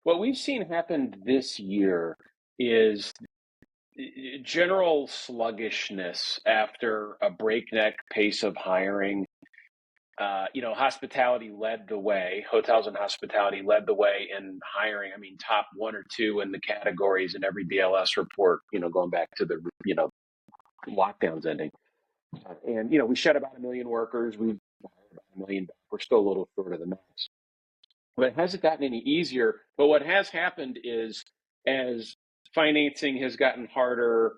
What we've seen happen this year is general sluggishness after a breakneck pace of hiring. Hospitality led the way. Hotels and hospitality led the way in hiring. I mean, top one or two in the categories in every BLS report, going back to the, lockdowns ending. And, we shed about 1 million workers. We've hired about 1 million. We're still a little short of the max. But it hasn't gotten any easier. But what has happened is as financing has gotten harder,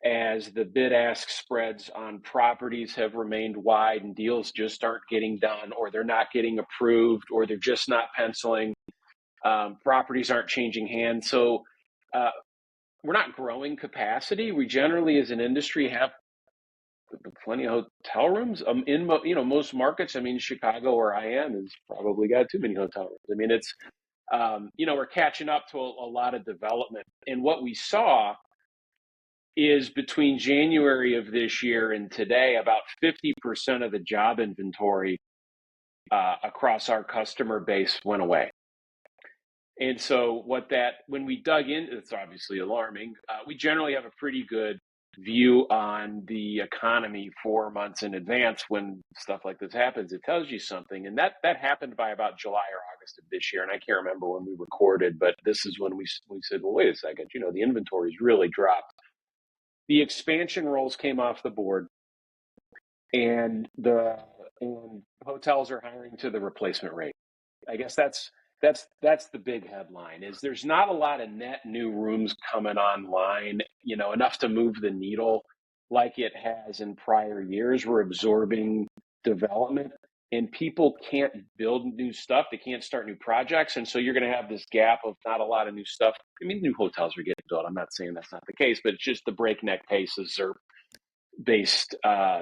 as the bid-ask spreads on properties have remained wide and deals just aren't getting done, or they're not getting approved, or they're just not penciling, properties aren't changing hands. So we're not growing capacity. We generally, as an industry, have plenty of hotel rooms in most markets. I mean, Chicago, where I am, has probably got too many hotel rooms. I mean, it's we're catching up to a lot of development. And what we saw is between January of this year and today, about 50% of the job inventory across our customer base went away. And so when we dug in, it's obviously alarming. We generally have a pretty good view on the economy 4 months in advance. When stuff like this happens, it tells you something. And that happened by about July or August of this year. And I can't remember when we recorded, but this is when we said, well, wait a second, the inventory's really dropped. The expansion roles came off the board, and hotels are hiring to the replacement rate. I guess that's the big headline. Is there's not a lot of net new rooms coming online, enough to move the needle like it has in prior years. We're absorbing development, and people can't build new stuff. They can't start new projects. And so you're going to have this gap of not a lot of new stuff. I mean, new hotels are getting built. I'm not saying that's not the case, but it's just the breakneck pace of ZERP-based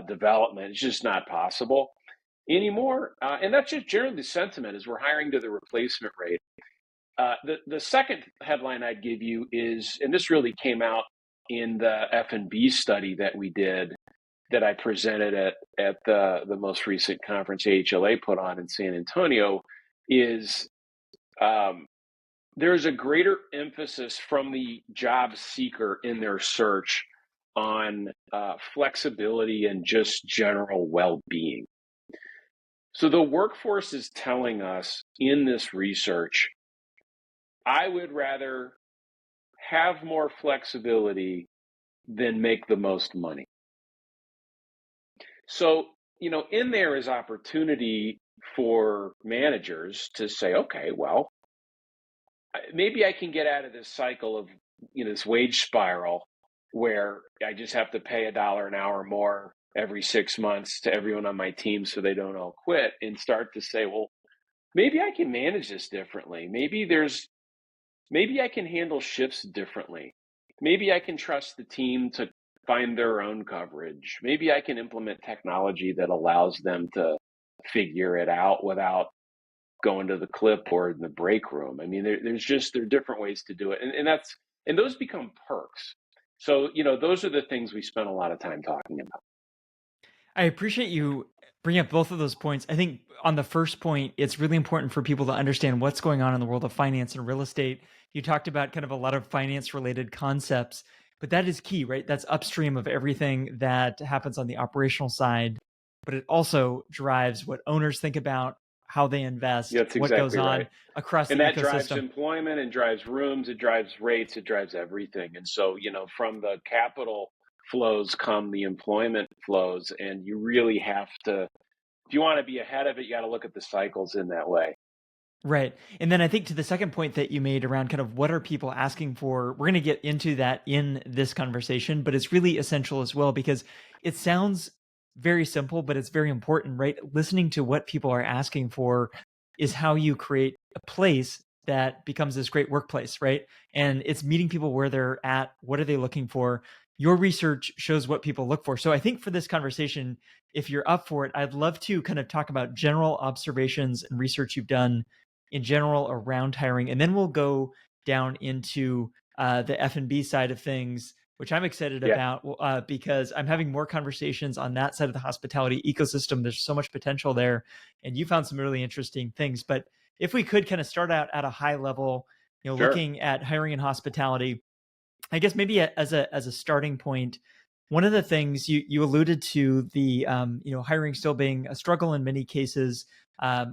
development. It's just not possible anymore. And that's just generally the sentiment as we're hiring to the replacement rate. The second headline I'd give you is, and this really came out in the F&B study that we did, that I presented at the most recent conference AHLA put on in San Antonio, is there's a greater emphasis from the job seeker in their search on flexibility and just general well-being. So the workforce is telling us in this research, I would rather have more flexibility than make the most money. So, in there is opportunity for managers to say, okay, well, maybe I can get out of this cycle of, this wage spiral where I just have to pay $1 an hour more every 6 months to everyone on my team so they don't all quit, and start to say, well, maybe I can manage this differently. Maybe I can handle shifts differently. Maybe I can trust the team to find their own coverage. Maybe I can implement technology that allows them to figure it out without going to the clipboard in the break room. I mean, there are different ways to do it. And those become perks. So, those are the things we spend a lot of time talking about. I appreciate you bringing up both of those points. I think on the first point, it's really important for people to understand what's going on in the world of finance and real estate. You talked about kind of a lot of finance related concepts, but that is key, right? That's upstream of everything that happens on the operational side, but it also drives what owners think about, how they invest, That's what exactly goes on right. across And the that ecosystem. drives employment, and drives rooms, it drives rates, it drives everything. And so, from the capital flows come the employment flows, and you really have to, if you want to be ahead of it, you got to look at the cycles in that way. Right. And then I think to the second point that you made around kind of what are people asking for, we're going to get into that in this conversation, but it's really essential as well because it sounds very simple, but it's very important, right? Listening to what people are asking for is how you create a place that becomes this great workplace, right? And it's meeting people where they're at. What are they looking for? Your research shows what people look for. So I think for this conversation, if you're up for it, I'd love to kind of talk about general observations and research you've done in general around hiring. And then we'll go down into the F&B side of things, which I'm excited about because I'm having more conversations on that side of the hospitality ecosystem. There's so much potential there. And you found some really interesting things. But if we could kind of start out at a high level, Sure. looking at hiring in hospitality, I guess maybe as a starting point, one of the things you alluded to, the hiring still being a struggle in many cases.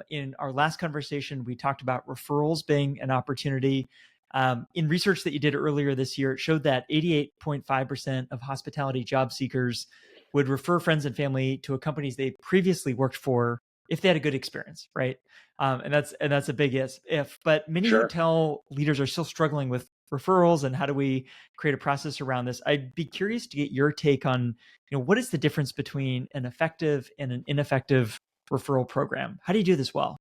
In our last conversation, we talked about referrals being an opportunity. In research that you did earlier this year, it showed that 88.5% of hospitality job seekers would refer friends and family to a companies they previously worked for if they had a good experience, right? And that's a big if. But many Sure. hotel leaders are still struggling with referrals, and how do we create a process around this? I'd be curious to get your take on, what is the difference between an effective and an ineffective referral program? How do you do this well?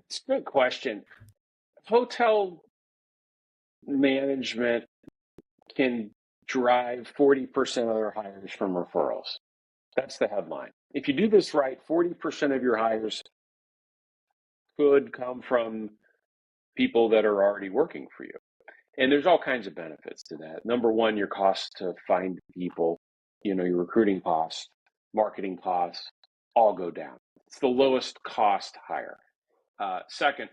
It's a good question. Hotel management can drive 40% of their hires from referrals. That's the headline. If you do this right, 40% of your hires could come from people that are already working for you. And there's all kinds of benefits to that. Number one, your costs to find people, your recruiting costs, marketing costs, all go down. It's the lowest cost hire. Second,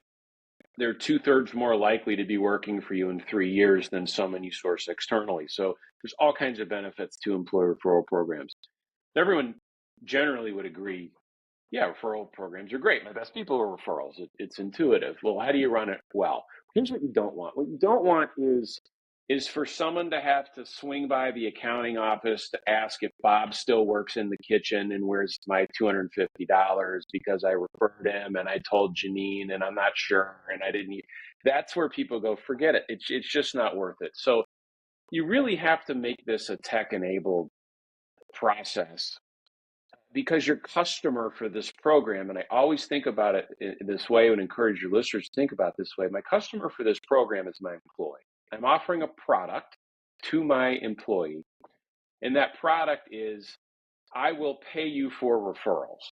they're 2/3 more likely to be working for you in 3 years than someone you source externally. So there's all kinds of benefits to employee referral programs. Everyone generally would agree, yeah, referral programs are great. My best people are referrals. It's intuitive. Well, how do you run it well? Here's what you don't want. What you don't want is for someone to have to swing by the accounting office to ask if Bob still works in the kitchen and where's my $250 because I referred him and I told Janine and I'm not sure and I didn't. That's where people go, forget it. It's just not worth it. So you really have to make this a tech-enabled process because your customer for this program, and I always think about it in this way and encourage your listeners to think about it this way, my customer for this program is my employee. I'm offering a product to my employee, and that product is I will pay you for referrals,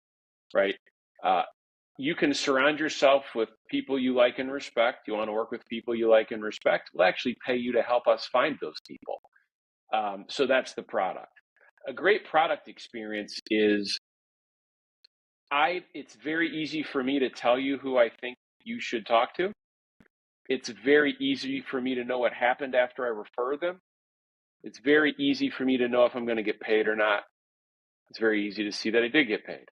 right? Uh, you can surround yourself with people you like and respect. You want to work with people you like and respect. We'll actually pay you to help us find those people. So that's the product. A great product experience is it's very easy for me to tell you who I think you should talk to. It's very easy for me to know what happened after I refer them. It's very easy for me to know if I'm going to get paid or not. It's very easy to see that I did get paid.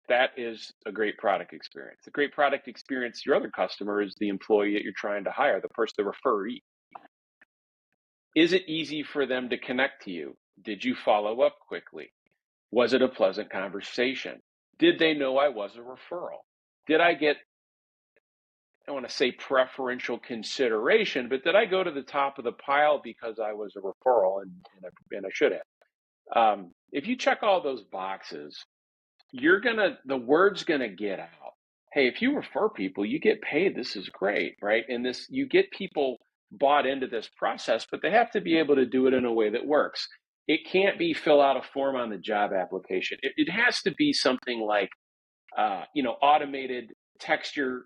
That is a great product experience. A great product experience, your other customer is the employee that you're trying to hire, the person, the referee. Is it easy for them to connect to you? Did you follow up quickly? Was it a pleasant conversation? Did they know I was a referral? Did I get, I want to say preferential consideration, but did I go to the top of the pile because I was a referral and I should have? If you check all those boxes, the word's gonna get out. Hey, if you refer people, you get paid. This is great, right? And you get people bought into this process, but they have to be able to do it in a way that works. It can't be fill out a form on the job application. It has to be something like, automated texture,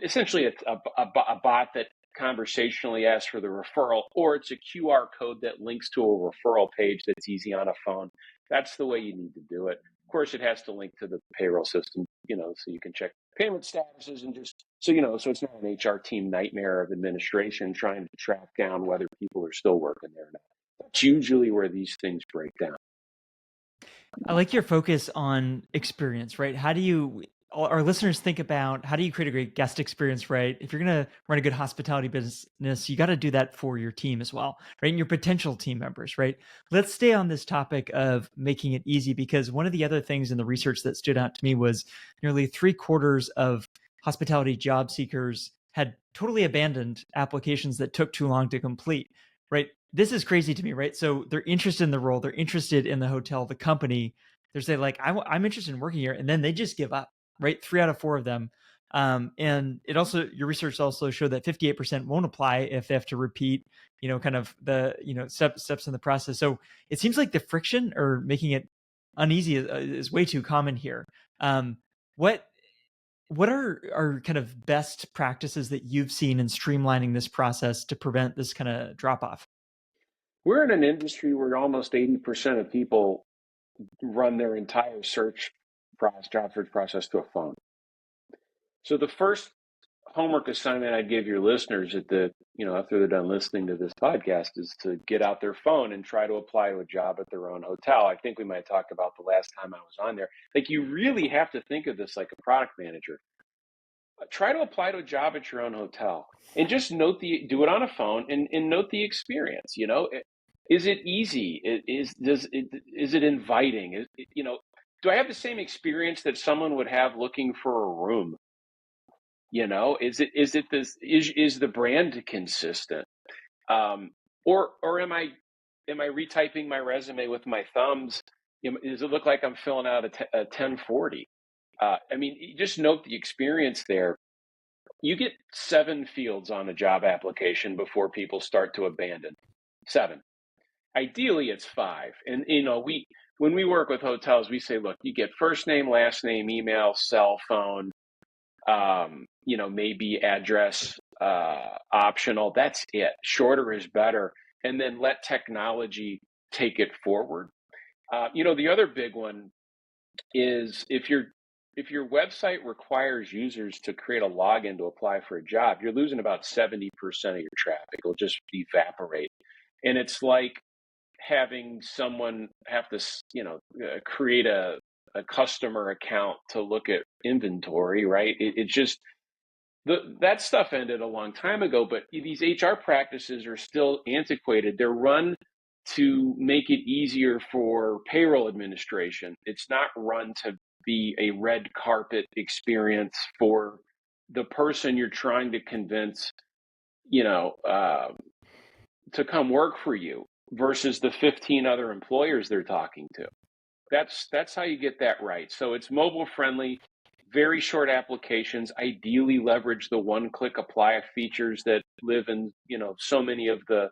essentially a bot that conversationally asks for the referral, or it's a QR code that links to a referral page that's easy on a phone. That's the way you need to do it. Of course, it has to link to the payroll system, so you can check payment statuses and just so it's not an HR team nightmare of administration trying to track down whether people are still working there or not. That's usually where these things break down. I like your focus on experience, right? How do you, our listeners think about how do you create a great guest experience, right? If you're going to run a good hospitality business, you got to do that for your team as well, right? And your potential team members, right? Let's stay on this topic of making it easy, because one of the other things in the research that stood out to me was nearly 3/4 of hospitality job seekers had totally abandoned applications that took too long to complete, right? This is crazy to me, right? So they're interested in the role, they're interested in the hotel, the company. They're saying like, I'm interested in working here, and then they just give up, right? 3 out of 4 of them. And it also, your research also showed that 58% won't apply if they have to repeat, kind of the, steps in the process. So it seems like the friction or making it uneasy is way too common here. What what are kind of best practices that you've seen in streamlining this process to prevent this kind of drop off? We're in an industry where almost 80% of people run their entire job search process to a phone. So the first homework assignment I'd give your listeners after they're done listening to this podcast is to get out their phone and try to apply to a job at their own hotel. I think we might talk about the last time I was on there. Like, you really have to think of this like a product manager. Try to apply to a job at your own hotel and just do it on a phone and note the experience. Is it easy? Is it inviting? Do I have the same experience that someone would have looking for a room? Is the brand consistent? Or am I retyping my resume with my thumbs? Does it look like I'm filling out a 1040? You just note the experience there. You get 7 fields on a job application before people start to abandon. 7. Ideally, it's 5. And when we work with hotels, we say, look, you get first name, last name, email, cell phone, maybe address optional. That's it. Shorter is better. And then let technology take it forward. The other big one is if your website requires users to create a login to apply for a job, you're losing about 70% of your traffic. It'll just evaporate. And it's like having someone have to, create a customer account to look at inventory, right? It's just that stuff ended a long time ago, but these HR practices are still antiquated. They're run to make it easier for payroll administration. It's not run to be a red carpet experience for the person you're trying to convince, to come work for you versus the 15 other employers they're talking to. That's how you get that right. So it's mobile friendly, very short applications, ideally leverage the one-click apply features that live in, so many of the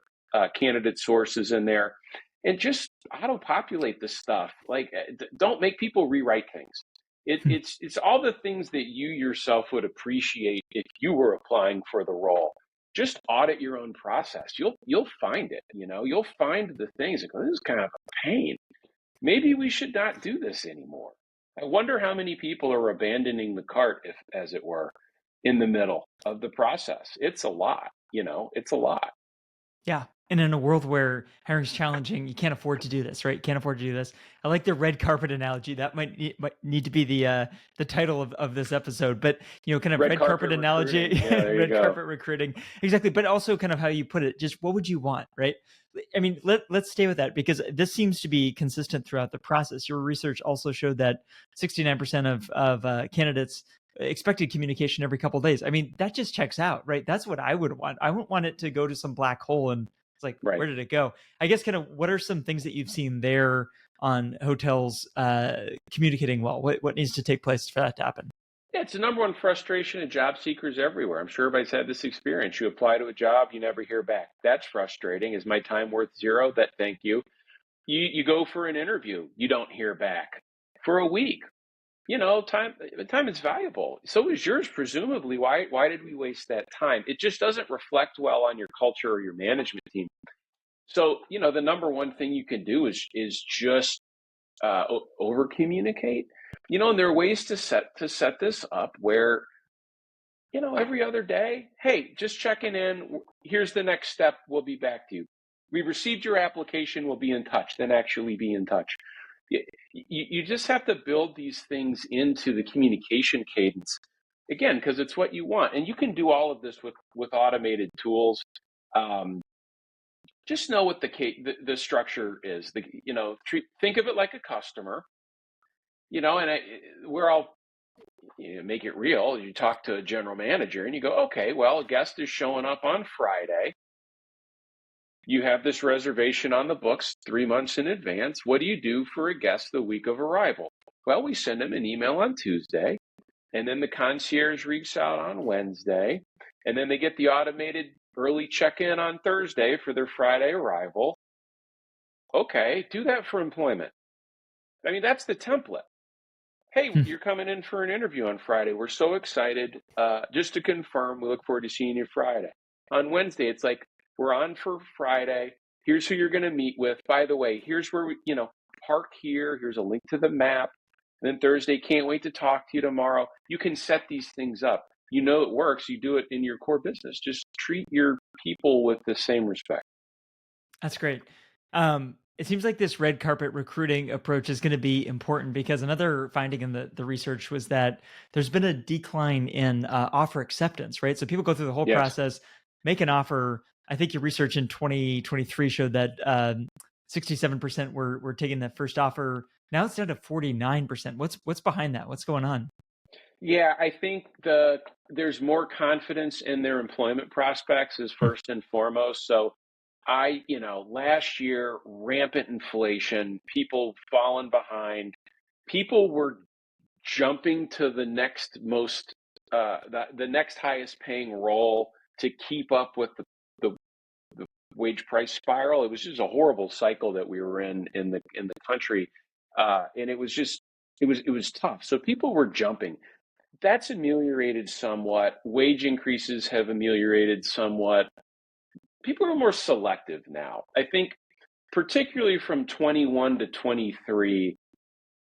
candidate sources in there, and just auto-populate the stuff. Like, don't make people rewrite things. It's all the things that you yourself would appreciate if you were applying for the role. Just audit your own process. You'll find it. You'll find the things. Like, this is kind of a pain. Maybe we should not do this anymore. I wonder how many people are abandoning the cart, as it were, in the middle of the process. It's a lot, it's a lot. Yeah. And in a world where hiring's challenging, you can't afford to do this, right? Can't afford to do this. I like the red carpet analogy. That might need to be the title of this episode. But kind of red carpet analogy, yeah, red carpet recruiting, exactly. But also kind of how you put it. Just what would you want, right? I mean, let's stay with that because this seems to be consistent throughout the process. Your research also showed that 69% of candidates expected communication every couple of days. I mean, that just checks out, right? That's what I would want. I wouldn't want it to go to some black hole and it's like, right. Where did it go? I guess kind of what are some things that you've seen there on hotels communicating well? What needs to take place for that to happen? Yeah, it's the number one frustration of job seekers everywhere. I'm sure everybody's had this experience. You apply to a job, you never hear back. That's frustrating. Is my time worth zero? Thank you. You go for an interview, you don't hear back for a week. Time is valuable. So is yours, presumably. Why did we waste that time? It just doesn't reflect well on your culture or your management team. So, the number one thing you can do is just over communicate. And there are ways to set this up where, every other day, hey, just checking in. Here's the next step. We'll be back to you. We received your application. We'll be in touch. Then actually be in touch. You just have to build these things into the communication cadence, again, because it's what you want. And you can do all of this with automated tools. Just know what the structure is. Think of it like a customer, we're all, make it real. You talk to a general manager and you go, okay, well, a guest is showing up on Friday. You have this reservation on the books 3 months in advance. What do you do for a guest the week of arrival? Well, we send them an email on Tuesday, and then the concierge reaches out on Wednesday, and then they get the automated early check-in on Thursday for their Friday arrival. Okay, do that for employment. I mean, that's the template. Hey, you're coming in for an interview on Friday. We're so excited. Just to confirm, we look forward to seeing you Friday. On Wednesday, it's like, we're on for Friday. Here's who you're going to meet with. By the way, here's where we, park here. Here's a link to the map. And then Thursday, can't wait to talk to you tomorrow. You can set these things up. you know it works, you do it in your core business. Just treat your people with the same respect. That's great. It seems like this red carpet recruiting approach is going to be important because another finding in the research was that there's been a decline in offer acceptance, right? So people go through the whole Yes. process, make an offer. I think your research in 2023 showed that 67% were taking that first offer. Now it's down to 49%. What's behind that? What's going on? Yeah, I think there's more confidence in their employment prospects is first and foremost. So last year, rampant inflation, people falling behind, people were jumping to the next most the next highest paying role to keep up with the, the wage price spiral. It was just a horrible cycle that we were in the country, and it was tough. So people were jumping. That's ameliorated somewhat. Wage increases have ameliorated somewhat. People are more selective now. I think, particularly from 21 to 23,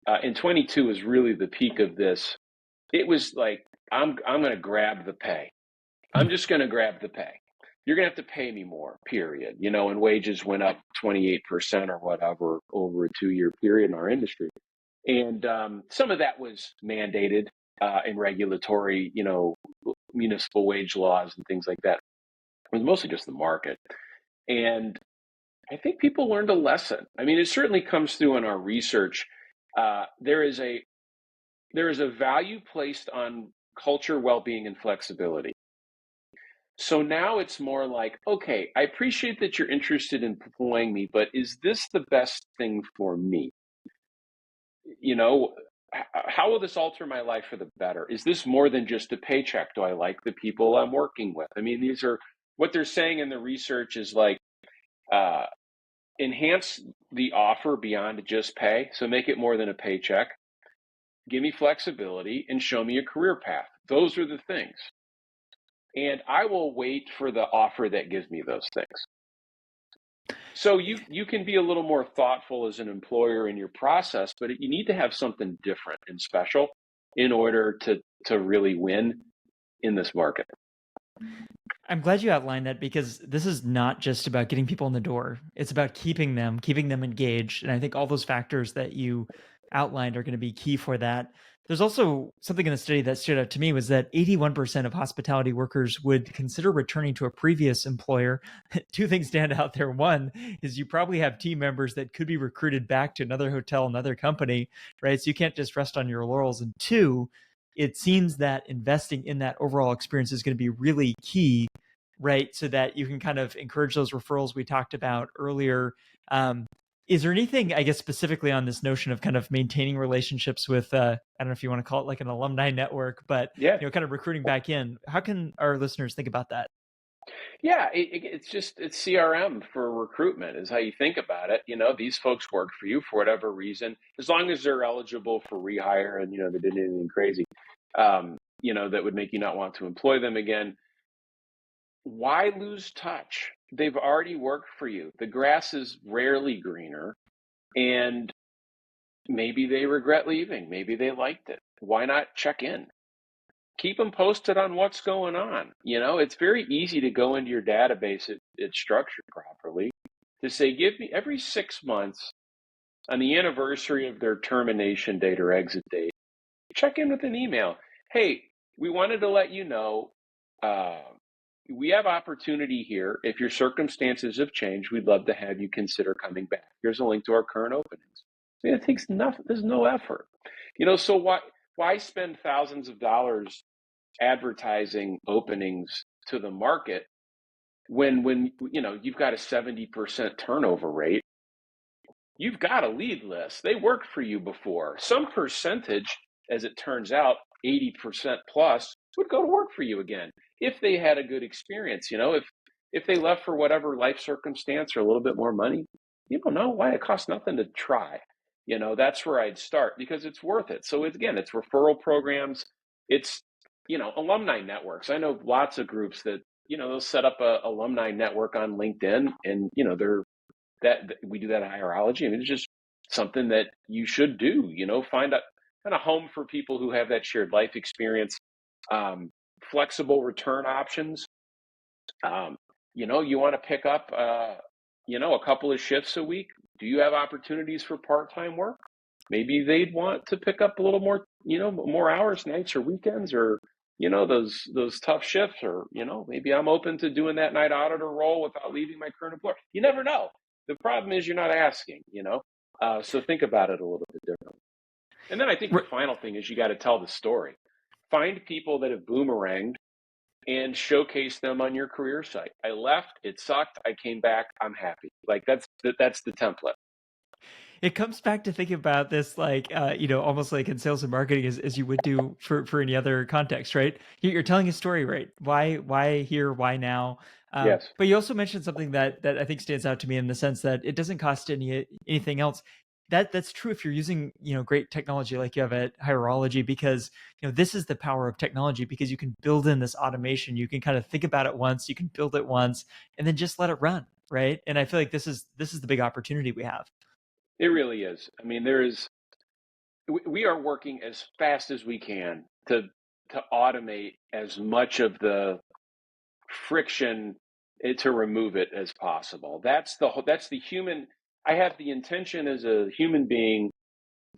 and 22 is really the peak of this. It was like, I'm going to grab the pay. I'm just going to grab the pay. You're going to have to pay me more, period. And wages went up 28% or whatever over a 2-year period in our industry. And some of that was mandated in regulatory, municipal wage laws and things like that. It was mostly just the market. And I think people learned a lesson. I mean, it certainly comes through in our research. There is a value placed on culture, well-being, and flexibility. So now it's more like, okay, I appreciate that you're interested in employing me, but is this the best thing for me? How will this alter my life for the better? Is this more than just a paycheck? Do I like the people I'm working with? I mean, these are what they're saying in the research is like, uh, enhance the offer beyond just pay. So make it more than a paycheck. Give me flexibility and show me a career path. Those are the things. And I will wait for the offer that gives me those things. So you can be a little more thoughtful as an employer in your process, but you need to have something different and special in order to really win in this market. I'm glad you outlined that because this is not just about getting people in the door. It's about keeping them engaged. And I think all those factors that you outlined are going to be key for that. There's also something in the study that stood out to me was that 81% of hospitality workers would consider returning to a previous employer. Two things stand out there. One is you probably have team members that could be recruited back to another hotel, another company, right? So you can't just rest on your laurels. And two, it seems that investing in that overall experience is going to be really key, right? So that you can kind of encourage those referrals we talked about earlier. Is there anything, I guess, specifically on this notion of kind of maintaining relationships with, I don't know if you want to call it like an alumni network, but Yeah. kind of recruiting back in? How can our listeners think about that? Yeah, it's CRM for recruitment is how you think about it. These folks work for you for whatever reason, as long as they're eligible for rehire and they didn't do anything crazy, that would make you not want to employ them again. Why lose touch? They've already worked for you. The grass is rarely greener, and maybe they regret leaving. Maybe they liked it. Why not check in? Keep them posted on what's going on. It's very easy to go into your database. It's structured properly to say, give me every 6 months on the anniversary of their termination date or exit date, check in with an email. Hey, we wanted to let you know we have opportunity here. If your circumstances have changed, we'd love to have you consider coming back. Here's a link to our current openings. It takes nothing. There's no effort. So why spend thousands of dollars advertising openings to the market when you've got a 70% turnover rate? You've got a lead list. They worked for you before. Some percentage, as it turns out, 80% plus, would go to work for you again if they had a good experience. If they left for whatever life circumstance or a little bit more money, you don't know why it costs nothing to try. That's where I'd start because it's worth it. So it's referral programs. It's, alumni networks. I know lots of groups that, they'll set up a alumni network on LinkedIn and, that we do that at Hireology. I mean, it's just something that you should do, find a kind of home for people who have that shared life experience. flexible return options. You want to pick up, a couple of shifts a week. Do you have opportunities for part-time work? Maybe they'd want to pick up a little more, more hours, nights or weekends, or those tough shifts, or maybe I'm open to doing that night auditor role without leaving my current employer. You never know. The problem is you're not asking, so think about it a little bit differently. And then I think the final thing is you got to tell the story. Find people that have boomeranged and showcase them on your career site. I left, it sucked, I came back, I'm happy. Like that's the template. It comes back to thinking about this like almost like in sales and marketing as you would do for any other context, right? You're telling a story, right? Why here, why now? Yes. But you also mentioned something that I think stands out to me in the sense that it doesn't cost anything else. That's true if you're using great technology like you have at Hireology, because this is the power of technology, because you can build in this automation. You can kind of think about it once, you can build it once, and then just let it run, right? And I feel like this is the big opportunity we have. It really is. I mean, we are working as fast as we can to automate as much of the friction to remove it as possible. That's the human. I have the intention as a human being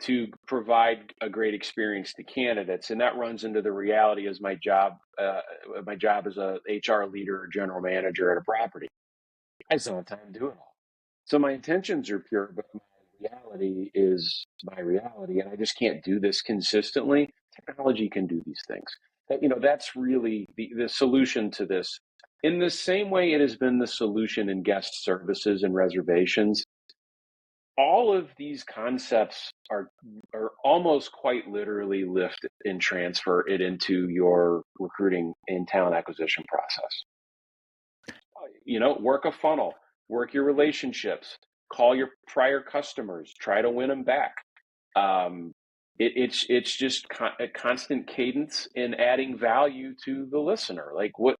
to provide a great experience to candidates, and that runs into the reality as my job. My job as a HR leader or general manager at a property. I still have time to do it all. So my intentions are pure, but my reality is my reality, and I just can't do this consistently. Technology can do these things. That's really the solution to this. In the same way it has been the solution in guest services and reservations, all of these concepts are almost quite literally lift and transfer it into your recruiting and talent acquisition process. Work a funnel, work your relationships, call your prior customers, try to win them back. It's just a constant cadence in adding value to the listener. Like what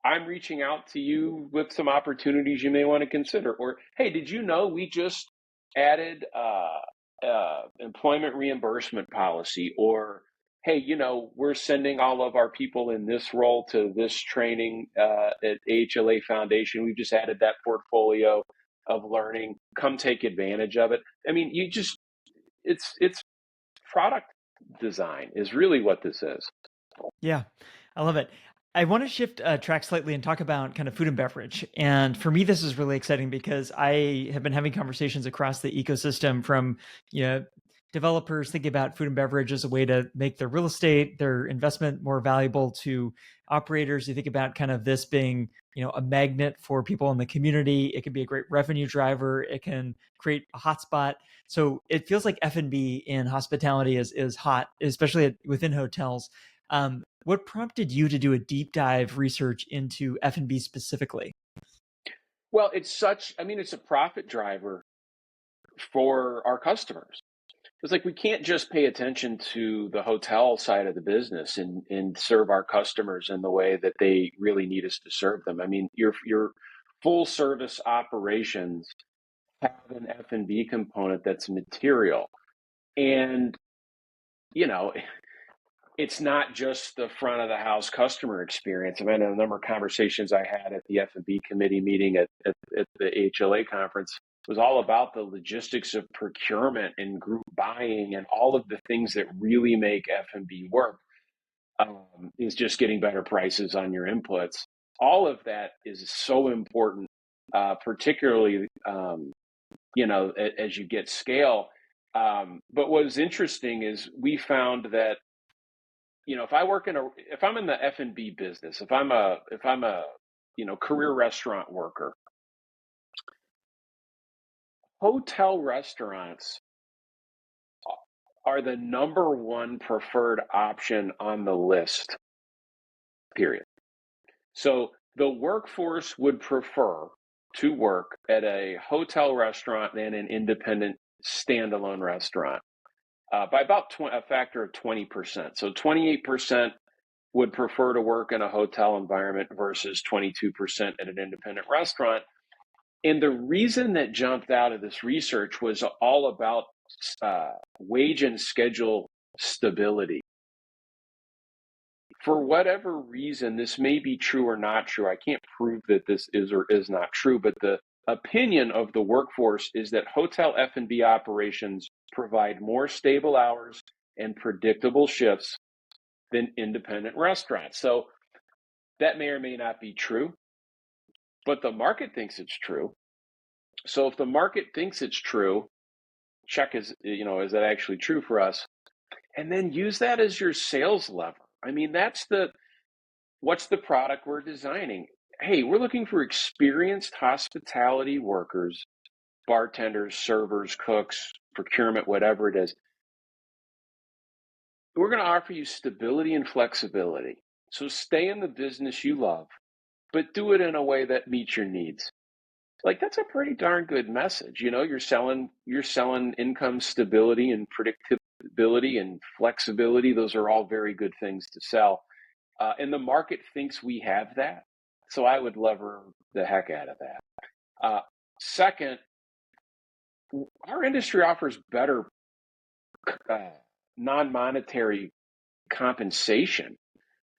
I'm reaching out to you with some opportunities you may want to consider, or hey, did you know we just added employment reimbursement policy, or hey, we're sending all of our people in this role to this training at AHLA Foundation. We've just added that portfolio of learning. Come take advantage of it. I mean, it's product design is really what this is. Yeah, I love it. I want to shift track slightly and talk about kind of food and beverage. And for me, this is really exciting because I have been having conversations across the ecosystem from, developers thinking about food and beverage as a way to make their real estate, their investment more valuable, to operators. You think about kind of this being, a magnet for people in the community. It can be a great revenue driver. It can create a hotspot. So it feels like F&B in hospitality is hot, especially within hotels. What prompted you to do a deep dive research into F&B specifically? Well, it's a profit driver for our customers. It's like we can't just pay attention to the hotel side of the business and serve our customers in the way that they really need us to serve them. I mean, your full service operations have an F&B component that's material. And, it's not just the front of the house customer experience. I mean, a number of conversations I had at the F&B committee meeting at the HLA conference was all about the logistics of procurement and group buying and all of the things that really make F&B work. Is just getting better prices on your inputs. All of that is so important, particularly, as you get scale. But what was interesting is we found that if I'm in the F&B business, if I'm a career restaurant worker, hotel restaurants are the number one preferred option on the list, period. So the workforce would prefer to work at a hotel restaurant than an independent standalone restaurant by about a factor of 20%. So 28% would prefer to work in a hotel environment versus 22% at an independent restaurant. And the reason that jumped out of this research was all about wage and schedule stability. for whatever reason, this may be true or not true. I can't prove that this is or is not true, but the opinion of the workforce is that hotel F&B operations provide more stable hours and predictable shifts than independent restaurants. So that may or may not be true, but the market thinks it's true. So if the market thinks it's true, check is that actually true for us? And then use that as your sales lever. I mean, what's the product we're designing? Hey, we're looking for experienced hospitality workers, bartenders, servers, cooks, procurement, whatever it is. We're going to offer you stability and flexibility. So stay in the business you love, but do it in a way that meets your needs. Like, that's a pretty darn good message. You're selling income stability and predictability and flexibility. Those are all very good things to sell. And the market thinks we have that. So I would lever the heck out of that. Second, our industry offers better non-monetary compensation,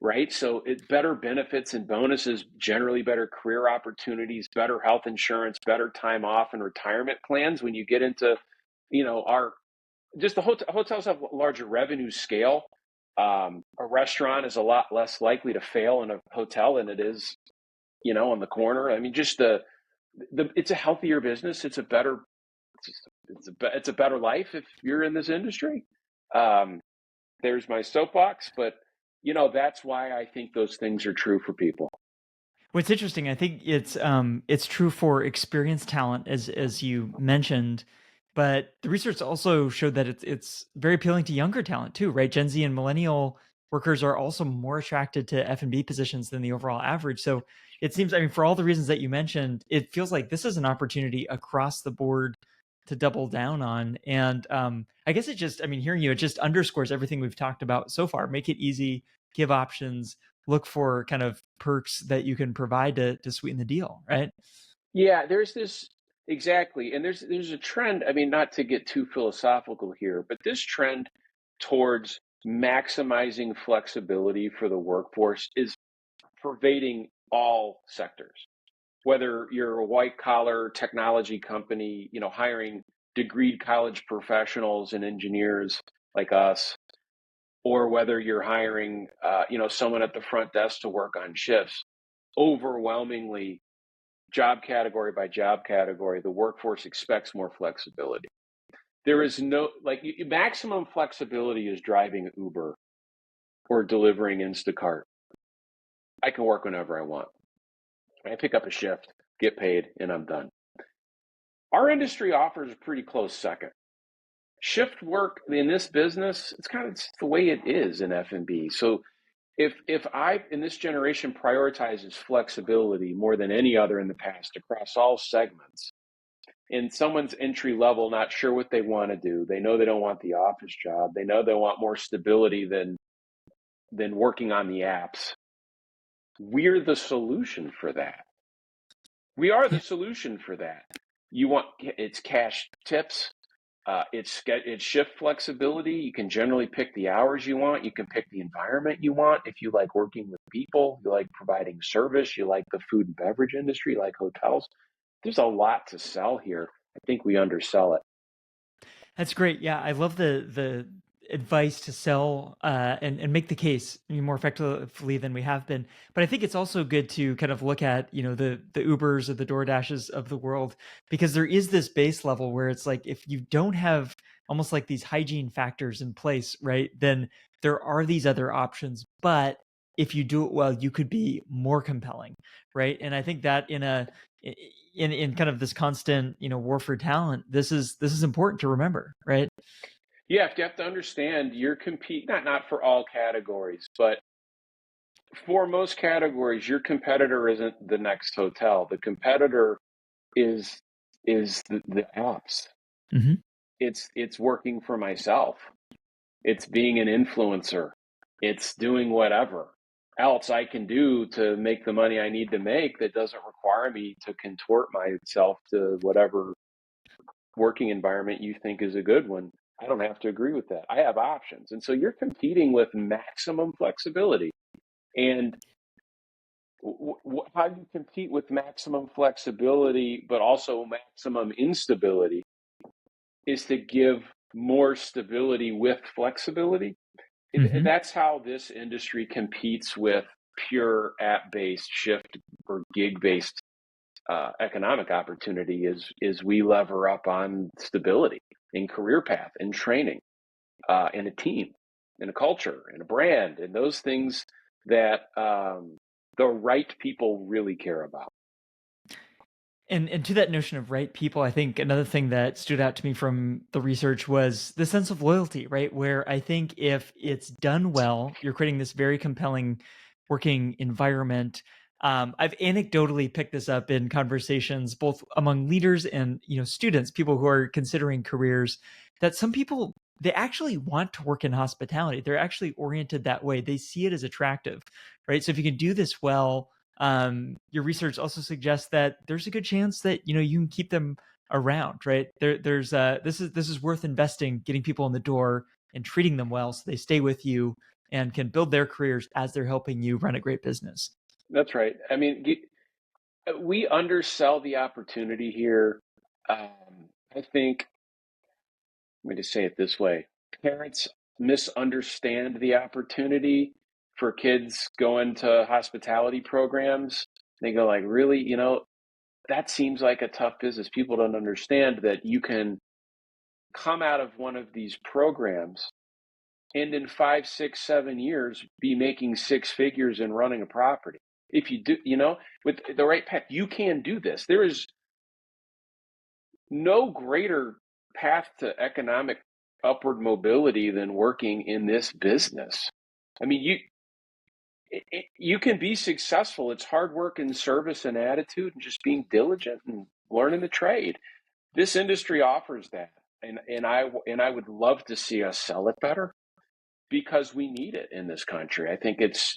right? So it's better benefits and bonuses, generally better career opportunities, better health insurance, better time off and retirement plans. When you get into, hotels have larger revenue scale. A restaurant is a lot less likely to fail in a hotel than it is, on the corner. I mean, just it's a healthier business. It's a better life if you're in this industry. There's my soapbox, but that's why I think those things are true for people. What's interesting, I think it's true for experienced talent, as you mentioned, but the research also showed that it's very appealing to younger talent too, right? Gen Z and millennial workers are also more attracted to F&B positions than the overall average. So it seems, I mean, for all the reasons that you mentioned, it feels like this is an opportunity across the board to double down on. And I guess hearing you, it just underscores everything we've talked about so far. Make it easy, give options, look for kind of perks that you can provide to sweeten the deal, right? Yeah, there's this exactly, and there's a trend. I mean, not to get too philosophical here, but this trend towards maximizing flexibility for the workforce is pervading all sectors. Whether you're a white collar technology company, hiring degreed college professionals and engineers like us, or whether you're hiring, someone at the front desk to work on shifts, overwhelmingly, job category by job category, the workforce expects more flexibility. There is no, maximum flexibility is driving Uber or delivering Instacart. I can work whenever I want. I pick up a shift, get paid, and I'm done. Our industry offers a pretty close second. Shift work in this business, it's the way it is in F&B. So if I, in this generation, prioritizes flexibility more than any other in the past across all segments, and someone's entry level, not sure what they want to do, they know they don't want the office job, they know they want more stability than working on the apps, we're the solution for that. We are the solution for that. It's cash tips. It's shift flexibility. You can generally pick the hours you want. You can pick the environment you want. If you like working with people, you like providing service, you like the food and beverage industry, you like hotels. There's a lot to sell here. I think we undersell it. That's great. Yeah, I love the advice to sell and make the case more effectively than we have been. But I think it's also good to kind of look at the Ubers or the DoorDashes of the world, because there is this base level where it's like, if you don't have almost like these hygiene factors in place, right, then there are these other options. But if you do it well, you could be more compelling, right? And I think that in kind of this constant war for talent, this is important to remember, right? Yeah, you have to understand you're not for all categories, but for most categories, your competitor isn't the next hotel. The competitor is the apps. Mm-hmm. It's working for myself. It's being an influencer. It's doing whatever else I can do to make the money I need to make that doesn't require me to contort myself to whatever working environment you think is a good one. I don't have to agree with that. I have options. And so you're competing with maximum flexibility And how do you compete with maximum flexibility, but also maximum instability, is to give more stability with flexibility. Mm-hmm. That's how this industry competes with pure app-based shift or gig-based economic opportunity is we lever up on stability in career path and training, in a team, in a culture, in a brand, and those things that the right people really care about. And to that notion of right people, I think another thing that stood out to me from the research was the sense of loyalty, right? Where I think if it's done well, you're creating this very compelling working environment. I've anecdotally picked this up in conversations both among leaders and students, people who are considering careers, that some people, they actually want to work in hospitality. They're actually oriented that way. They see it as attractive, right? So if you can do this well, your research also suggests that there's a good chance that you can keep them around, right? There's this is worth investing, getting people in the door and treating them well so they stay with you and can build their careers as they're helping you run a great business. That's right. I mean, we undersell the opportunity here. I think, let me just say it this way: parents misunderstand the opportunity for kids going to hospitality programs. They go like, really, that seems like a tough business. People don't understand that you can come out of one of these programs and in 5, 6, 7 years be making six figures and running a property. If you do, with the right path, you can do this. There is no greater path to economic upward mobility than working in this business. I mean, you can be successful. It's hard work and service and attitude and just being diligent and learning the trade. This industry offers that, and I would love to see us sell it better because we need it in this country. I think it's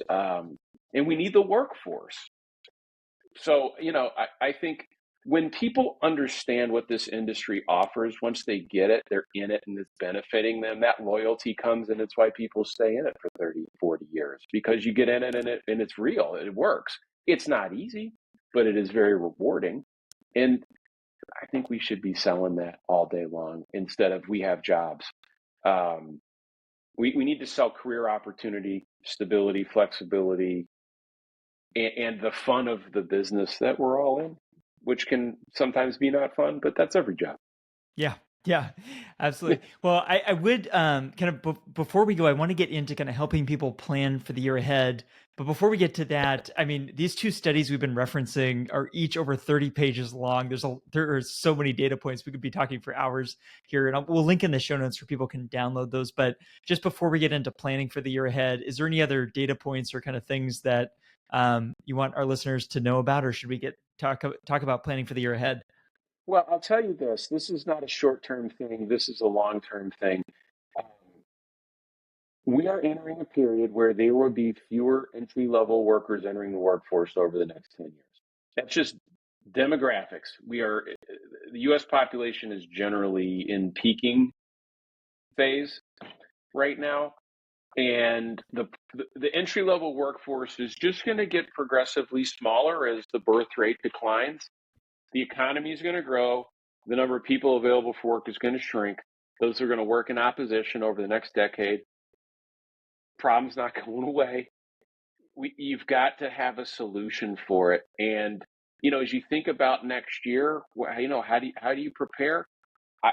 and we need the workforce. So, I think when people understand what this industry offers, once they get it, they're in it and it's benefiting them, that loyalty comes, and it's why people stay in it for 30, 40 years, because you get in it and it's real, it works. It's not easy, but it is very rewarding. And I think we should be selling that all day long instead of we have jobs. Um, we need to sell career opportunity, stability, flexibility, and the fun of the business that we're all in, which can sometimes be not fun, but that's every job. Yeah. Yeah, absolutely. Well, I would kind of before we go, I want to get into kind of helping people plan for the year ahead. But before we get to that, I mean, these two studies we've been referencing are each over 30 pages long. There are so many data points. We could be talking for hours here, and we'll link in the show notes where people can download those. But just before we get into planning for the year ahead, is there any other data points or kind of things that you want our listeners to know about, or should we talk about planning for the year ahead? Well, I'll tell you this: this is not a short-term thing. This is a long-term thing. Um, we are entering a period where there will be fewer entry-level workers entering the workforce over the next 10 years. That's just demographics. The U.S. population is generally in peaking phase right now, and the entry level workforce is just going to get progressively smaller as the birth rate declines. The economy is going to grow. The number of people available for work is going to shrink. Those are going to work in opposition over the next decade. Problem's not going away. You've got to have a solution for it. And as you think about next year, how do you prepare? I,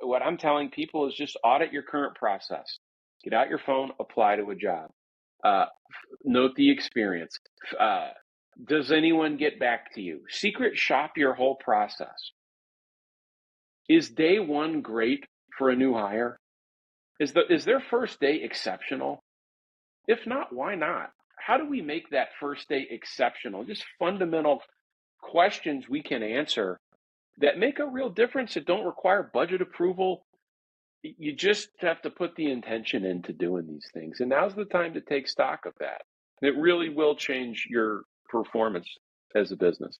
what I'm telling people is just audit your current process. Get out your phone, apply to a job. Uh, Note the experience. Uh, does anyone get back to you? Secret shop your whole process. Is day one great for a new hire? Is their first day exceptional? If not, why not? How do we make that first day exceptional? Just fundamental questions we can answer that make a real difference, that don't require budget approval. You just have to put the intention into doing these things. And now's the time to take stock of that. It really will change your performance as a business.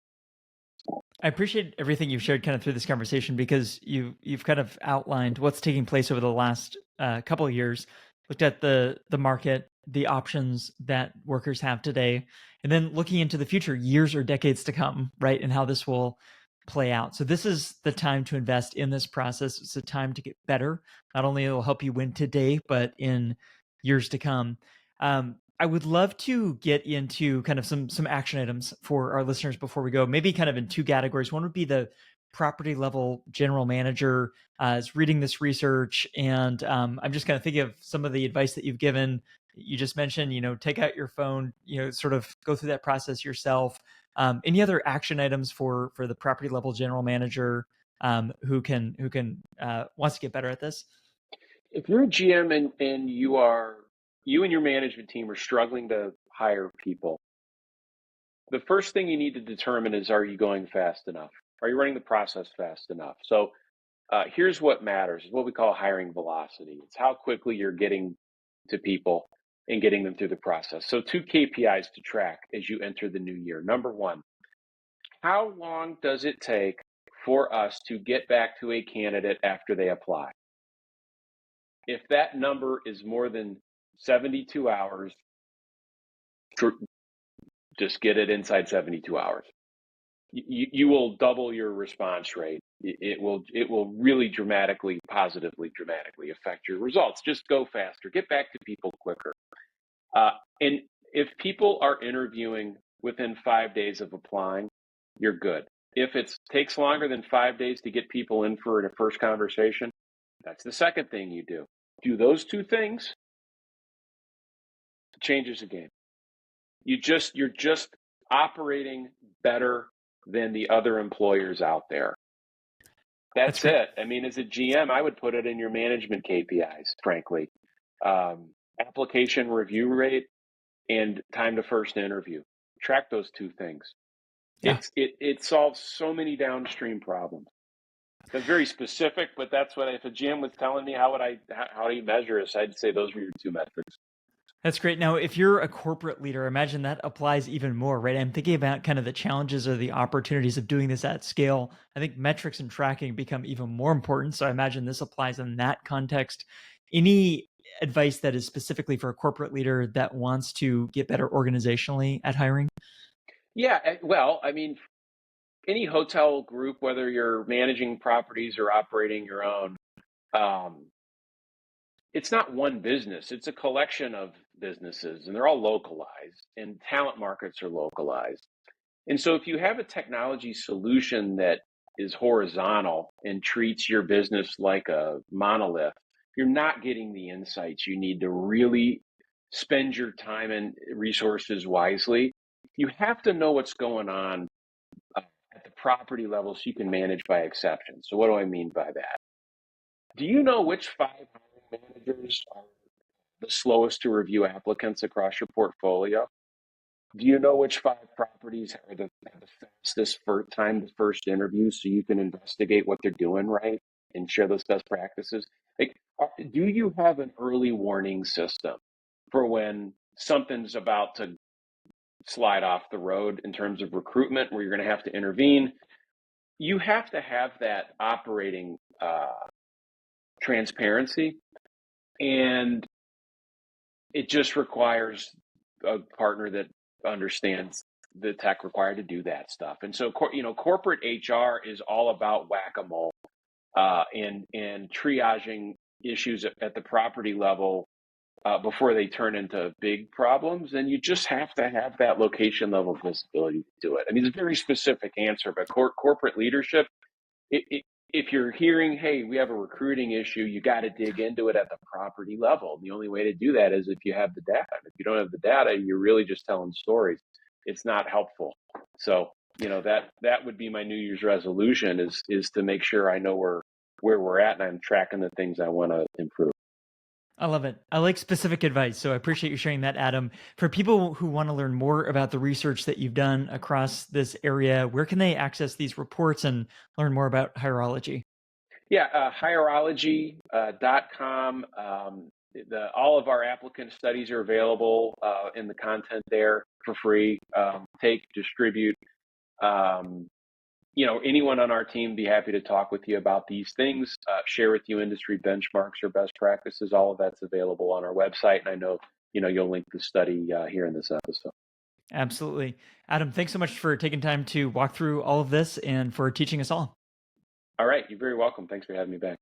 I appreciate everything you've shared kind of through this conversation because you've kind of outlined what's taking place over the last couple of years. looked at the market, the options that workers have today, and then looking into the future, years or decades to come, right? And how this will play out. So this is the time to invest in this process. It's a time to get better. Not only it'll help you win today, but in years to come. I would love to get into kind of some action items for our listeners before we go. Maybe kind of in two categories. One would be the property level general manager is reading this research, and I'm just kind of thinking of some of the advice that you've given. You just mentioned, take out your phone, sort of go through that process yourself. Any other action items for the property level general manager who can wants to get better at this? If you're a GM and you and your management team are struggling to hire people, the first thing you need to determine is, are you going fast enough? Are you running the process fast enough? So here's what matters, is what we call hiring velocity. It's how quickly you're getting to people and getting them through the process. So two KPIs to track as you enter the new year. Number one, how long does it take for us to get back to a candidate after they apply? If that number is more than 72 hours, just get it inside 72 hours. You will double your response rate. It will really positively dramatically affect your results. Just go faster, get back to people quicker. And if people are interviewing within 5 days of applying, you're good. If it takes longer than 5 days to get people in for a first conversation, that's the second thing you do. Do those two things, it changes the game. You're just operating better than the other employers out there. That's great. it. I mean, as a GM, I would put it in your management KPIs, frankly. Application review rate and time to first interview. Track those two things. Yeah. It solves so many downstream problems. That's very specific, but that's what, if a GM was telling me how do you measure this, I'd say those were your two metrics. That's great. Now, if you're a corporate leader, imagine that applies even more, right? I'm thinking about kind of the challenges or the opportunities of doing this at scale. I think metrics and tracking become even more important. So I imagine this applies in that context. Any advice that is specifically for a corporate leader that wants to get better organizationally at hiring? Yeah, well, I mean, any hotel group, whether you're managing properties or operating your own, um, it's not one business. It's a collection of businesses, and they're all localized, and talent markets are localized. And so if you have a technology solution that is horizontal and treats your business like a monolith, you're not getting the insights you need to really spend your time and resources wisely. You have to know what's going on at the property level so you can manage by exception. So what do I mean by that? Do you know which 5 hiring managers are the slowest to review applicants across your portfolio? Do you know which 5 properties are have the fastest time to first interview so you can investigate what they're doing right and share those best practices? Like, do you have an early warning system for when something's about to slide off the road in terms of recruitment where you're going to have to intervene? You have to have that operating transparency, and it just requires a partner that understands the tech required to do that stuff. And so, corporate HR is all about whack-a-mole and triaging issues at the property level before they turn into big problems. And you just have to have that location level visibility to do it. I mean, it's a very specific answer, but corporate leadership, if you're hearing, hey, we have a recruiting issue, you got to dig into it at the property level. The only way to do that is if you have the data. If you don't have the data, you're really just telling stories. It's not helpful. So, that would be my New Year's resolution is to make sure I know where we're at and I'm tracking the things I want to improve. I love it. I like specific advice. So I appreciate you sharing that, Adam. For people who want to learn more about the research that you've done across this area, where can they access these reports and learn more about Hireology? Yeah, Hireology.com. All of our applicant studies are available in the content there for free. Take, distribute. anyone on our team be happy to talk with you about these things, share with you industry benchmarks or best practices. All of that's available on our website. And I know, you'll link the study here in this episode. Absolutely. Adam, thanks so much for taking time to walk through all of this and for teaching us all. All right. You're very welcome. Thanks for having me back.